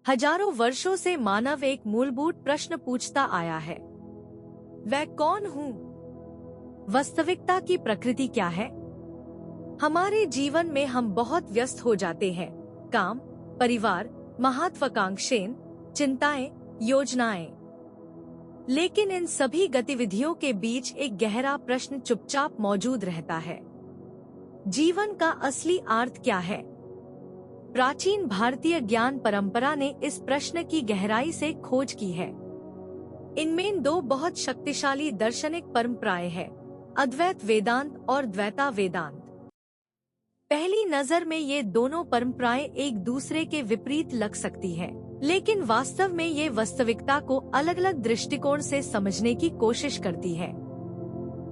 हजारों वर्षों से मानव एक मूलभूत प्रश्न पूछता आया है, वह कौन हूँ? वास्तविकता की प्रकृति क्या है? हमारे जीवन में हम बहुत व्यस्त हो जाते हैं। काम, परिवार, महत्वाकांक्षाएं, चिंताएं, योजनाएं। लेकिन इन सभी गतिविधियों के बीच एक गहरा प्रश्न चुपचाप मौजूद रहता है। जीवन का असली अर्थ क्या है? प्राचीन भारतीय ज्ञान परंपरा ने इस प्रश्न की गहराई से खोज की है। इनमें दो बहुत शक्तिशाली दार्शनिक परंपराएं हैं, अद्वैत वेदांत और द्वैता वेदांत। पहली नजर में ये दोनों परंपराएं एक दूसरे के विपरीत लग सकती है, लेकिन वास्तव में ये वास्तविकता को अलग अलग दृष्टिकोण से समझने की कोशिश करती है।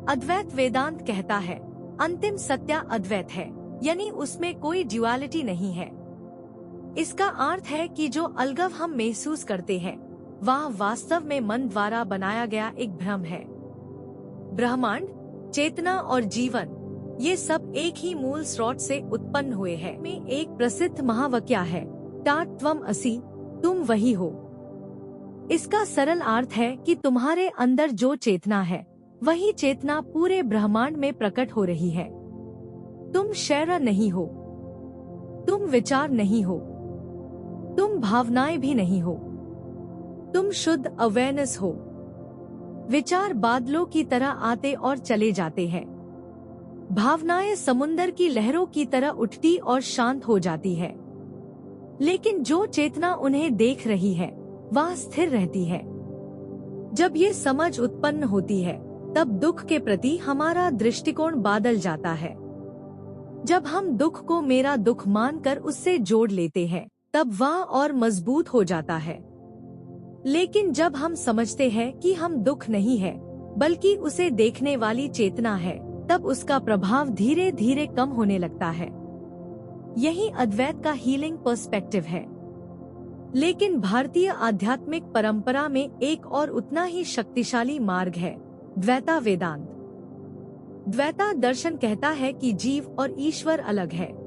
अद्वैत वेदांत कहता है, अंतिम सत्य अद्वैत है, यानी उसमें कोई ड्युअलिटी नहीं है। इसका अर्थ है कि जो अलगव हम महसूस करते हैं, वह वास्तव में मन द्वारा बनाया गया एक भ्रम है। ब्रह्मांड, चेतना और जीवन, ये सब एक ही मूल स्रोत से उत्पन्न हुए हैं। में एक प्रसिद्ध महावाक्य है, तात त्वम असि, तुम वही हो। इसका सरल अर्थ है कि तुम्हारे अंदर जो चेतना है, वही चेतना पूरे ब्रह्मांड में प्रकट हो रही है। तुम शरीर नहीं हो, तुम विचार नहीं हो, तुम भावनाएं भी नहीं हो, तुम शुद्ध अवेयरनेस हो। विचार बादलों की तरह आते और चले जाते हैं। भावनाएं समुंदर की लहरों की तरह उठती और शांत हो जाती है। लेकिन जो चेतना उन्हें देख रही है, वह स्थिर रहती है। जब ये समझ उत्पन्न होती है, तब दुख के प्रति हमारा दृष्टिकोण बदल जाता है। जब हम दुख को मेरा दुख मानकर उससे जोड़ लेते हैं, तब वह और मजबूत हो जाता है। लेकिन जब हम समझते हैं कि हम दुख नहीं है, बल्कि उसे देखने वाली चेतना है, तब उसका प्रभाव धीरे धीरे कम होने लगता है। यही अद्वैत का हीलिंग पर्सपेक्टिव है। लेकिन भारतीय आध्यात्मिक परंपरा में एक और उतना ही शक्तिशाली मार्ग है, द्वैता वेदांत। द्वैता दर्शन कहता है कि जीव और ईश्वर अलग है,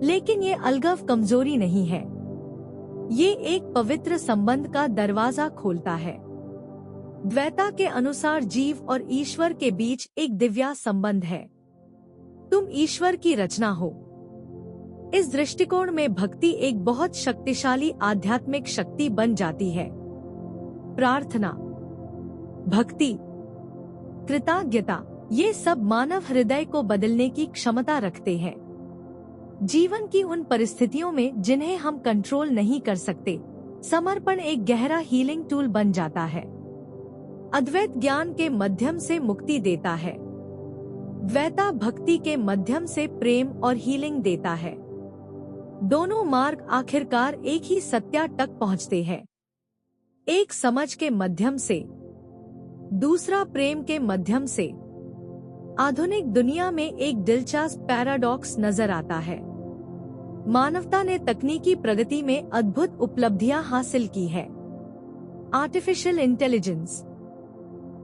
लेकिन ये अलगव कमजोरी नहीं है। ये एक पवित्र संबंध का दरवाजा खोलता है। द्वैता के अनुसार जीव और ईश्वर के बीच एक दिव्य संबंध है। तुम ईश्वर की रचना हो। इस दृष्टिकोण में भक्ति एक बहुत शक्तिशाली आध्यात्मिक शक्ति बन जाती है। प्रार्थना, भक्ति, कृतज्ञता, ये सब मानव हृदय को बदलने की क्षमता रखते हैं। जीवन की उन परिस्थितियों में जिन्हें हम कंट्रोल नहीं कर सकते, समर्पण एक गहरा हीलिंग टूल बन जाता है। अद्वैत ज्ञान के माध्यम से मुक्ति देता है। द्वैता भक्ति के माध्यम से प्रेम और हीलिंग देता है। दोनों मार्ग आखिरकार एक ही सत्य तक पहुंचते हैं। एक समझ के माध्यम से, दूसरा प्रेम के माध्यम से। आधुनिक दुनिया में एक दिलचस्प पैराडॉक्स नजर आता है। मानवता ने तकनीकी प्रगति में अद्भुत उपलब्धियां हासिल की है। Artificial intelligence,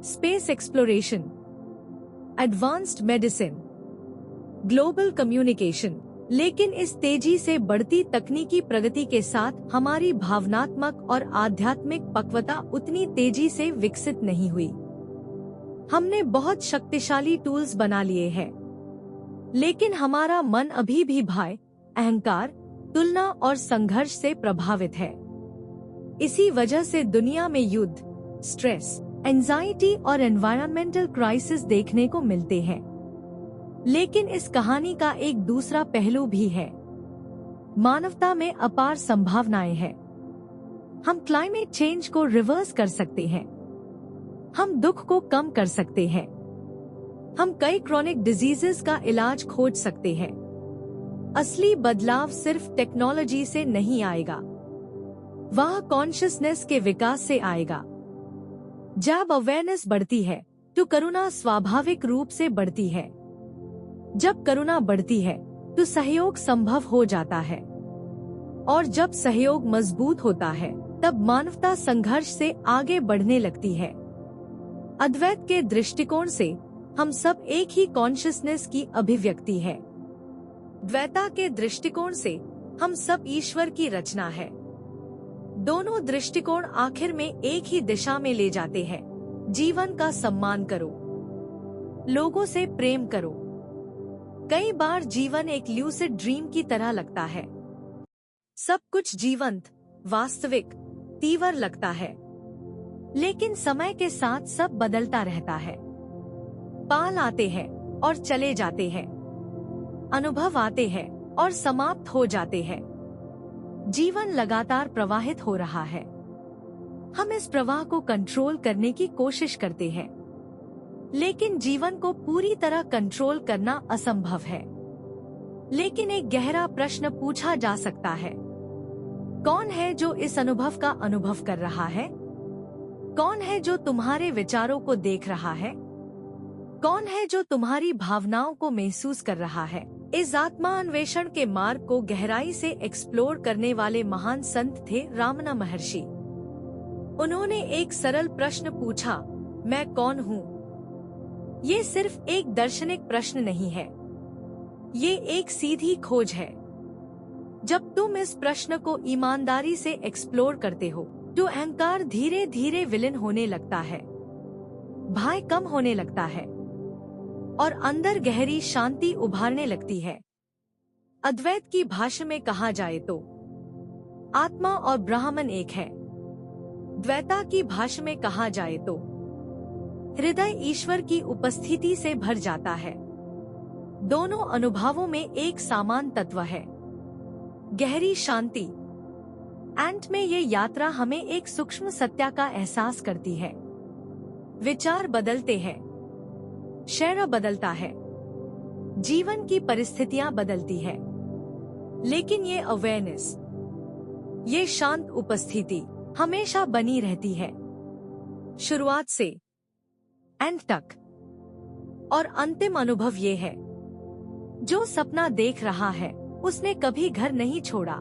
space exploration, advanced medicine, global communication. लेकिन इस तेजी से बढ़ती तकनीकी प्रगति के साथ हमारी भावनात्मक और आध्यात्मिक पक्वता उतनी तेजी से विकसित नहीं हुई। हमने बहुत शक्तिशाली टूल्स बना लिए हैं, लेकिन हमारा मन अभी भी भय, अहंकार, तुलना और संघर्ष से प्रभावित है। इसी वजह से दुनिया में युद्ध, स्ट्रेस, एंजाइटी और एनवायरमेंटल क्राइसिस देखने को मिलते हैं। लेकिन इस कहानी का एक दूसरा पहलू भी है। मानवता में अपार संभावनाएं हैं। हम क्लाइमेट चेंज को रिवर्स कर सकते हैं। हम दुख को कम कर सकते हैं। हम कई क्रोनिक डिजीजेस का इलाज खोज सकते हैं। असली बदलाव सिर्फ टेक्नोलॉजी से नहीं आएगा, वह कॉन्शियसनेस के विकास से आएगा। जब अवेयरनेस बढ़ती है, तो करुणा स्वाभाविक रूप से बढ़ती है। जब करुणा बढ़ती है, तो सहयोग संभव हो जाता है। और जब सहयोग मजबूत होता है, तब मानवता संघर्ष से आगे बढ़ने लगती है। अद्वैत के दृष्टिकोण से हम सब एक ही कॉन्शियसनेस की अभिव्यक्ति है। द्वैता के दृष्टिकोण से हम सब ईश्वर की रचना है। दोनों दृष्टिकोण आखिर में एक ही दिशा में ले जाते हैं। जीवन का सम्मान करो, लोगों से प्रेम करो। कई बार जीवन एक ल्यूसिड ड्रीम की तरह लगता है। सब कुछ जीवंत, वास्तविक, तीव्र लगता है, लेकिन समय के साथ सब बदलता रहता है। पाल आते हैं और चले जाते हैं, अनुभव आते हैं और समाप्त हो जाते हैं। जीवन लगातार प्रवाहित हो रहा है। हम इस प्रवाह को कंट्रोल करने की कोशिश करते हैं, लेकिन जीवन को पूरी तरह कंट्रोल करना असंभव है। लेकिन एक गहरा प्रश्न पूछा जा सकता है, कौन है जो इस अनुभव का अनुभव कर रहा है? कौन है जो तुम्हारे विचारों को देख रहा है? कौन है जो तुम्हारी भावनाओं को महसूस कर रहा है? इस आत्मा अन्वेषण के मार्ग को गहराई से एक्सप्लोर करने वाले महान संत थे रामना महर्षि। उन्होंने एक सरल प्रश्न पूछा, मैं कौन हूँ? ये सिर्फ एक दार्शनिक प्रश्न नहीं है, ये एक सीधी खोज है। जब तुम इस प्रश्न को ईमानदारी से एक्सप्लोर करते हो, तो अहंकार धीरे धीरे विलीन होने लगता है, भय कम होने लगता है और अंदर गहरी शांति उभारने लगती है। अद्वैत की भाषा में कहा जाए तो आत्मा और ब्राह्मण एक है। द्वैता की भाषा में कहा जाए तो हृदय ईश्वर की उपस्थिति से भर जाता है। दोनों अनुभवों में एक समान तत्व है, गहरी शांति। अंत में ये यात्रा हमें एक सूक्ष्म सत्य का एहसास करती है। विचार बदलते हैं, शरीर बदलता है, जीवन की परिस्थितियां बदलती है, लेकिन ये अवेयरनेस, ये शांत उपस्थिति हमेशा बनी रहती है, शुरुआत से अंत तक। और अंतिम अनुभव ये है, जो सपना देख रहा है उसने कभी घर नहीं छोड़ा।